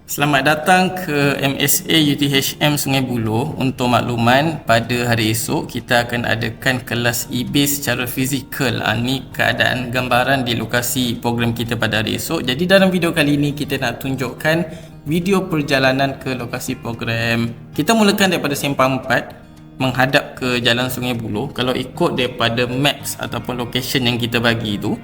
Selamat datang ke MSA UTHM Sungai Buloh. Untuk makluman, pada hari esok kita akan adakan kelas e-base secara fizikal. Ini keadaan gambaran di lokasi program kita pada hari esok. Jadi dalam video kali ini kita nak tunjukkan video perjalanan ke lokasi program. Kita mulakan daripada Sempang 4 menghadap ke Jalan Sungai Buloh. Kalau ikut daripada maps ataupun location yang kita bagi itu,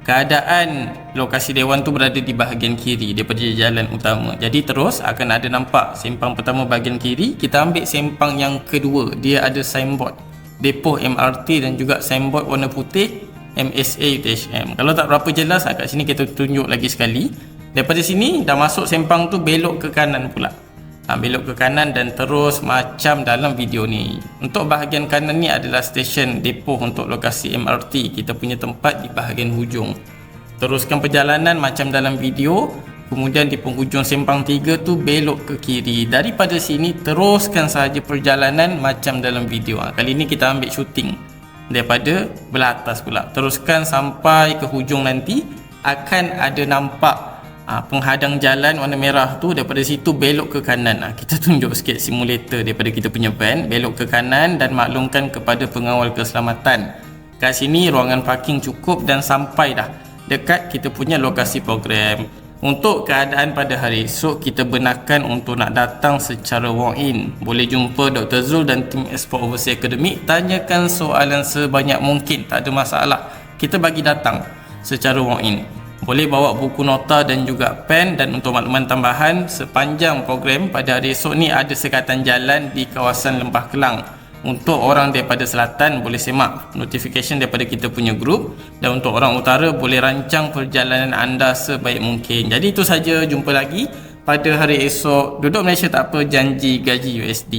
keadaan lokasi dewan tu berada di bahagian kiri daripada jalan utama. Jadi terus akan ada nampak sempang pertama bahagian kiri. Kita ambil sempang yang kedua, dia ada signboard depoh MRT dan juga signboard warna putih MSA UTHM. Kalau tak berapa jelas, kat sini kita tunjuk lagi sekali. Daripada sini dah masuk sempang tu, belok ke kanan pula. Belok ke kanan dan terus macam dalam video ni. Untuk bahagian kanan ni adalah stesen depoh untuk lokasi MRT. Kita punya tempat di bahagian hujung. Teruskan perjalanan macam dalam video. Kemudian di penghujung sempang 3 tu belok ke kiri. Daripada sini teruskan sahaja perjalanan macam dalam video. Kali ni kita ambil shooting daripada belah atas pula. Teruskan sampai ke hujung nanti akan ada nampak penghadang jalan warna merah tu. Daripada situ belok ke kanan. Kita tunjuk sikit simulator daripada kita punya van. Belok ke kanan dan maklumkan kepada pengawal keselamatan. Kat sini ruangan parking cukup dan sampai dah dekat kita punya lokasi program. Untuk keadaan pada hari esok, kita benarkan untuk nak datang secara walk-in. Boleh jumpa Dr. Zul dan tim Esport Overseas Academic. Tanyakan soalan sebanyak mungkin, tak ada masalah. Kita bagi datang secara walk-in. Boleh bawa buku nota dan juga pen. Dan untuk makluman tambahan, sepanjang program pada hari esok ni ada sekatan jalan di kawasan Lembah Kelang. Untuk orang daripada selatan boleh semak notification daripada kita punya grup, dan untuk orang utara boleh rancang perjalanan anda sebaik mungkin. Jadi itu saja, jumpa lagi pada hari esok. Duduk Malaysia tak apa, janji gaji USD.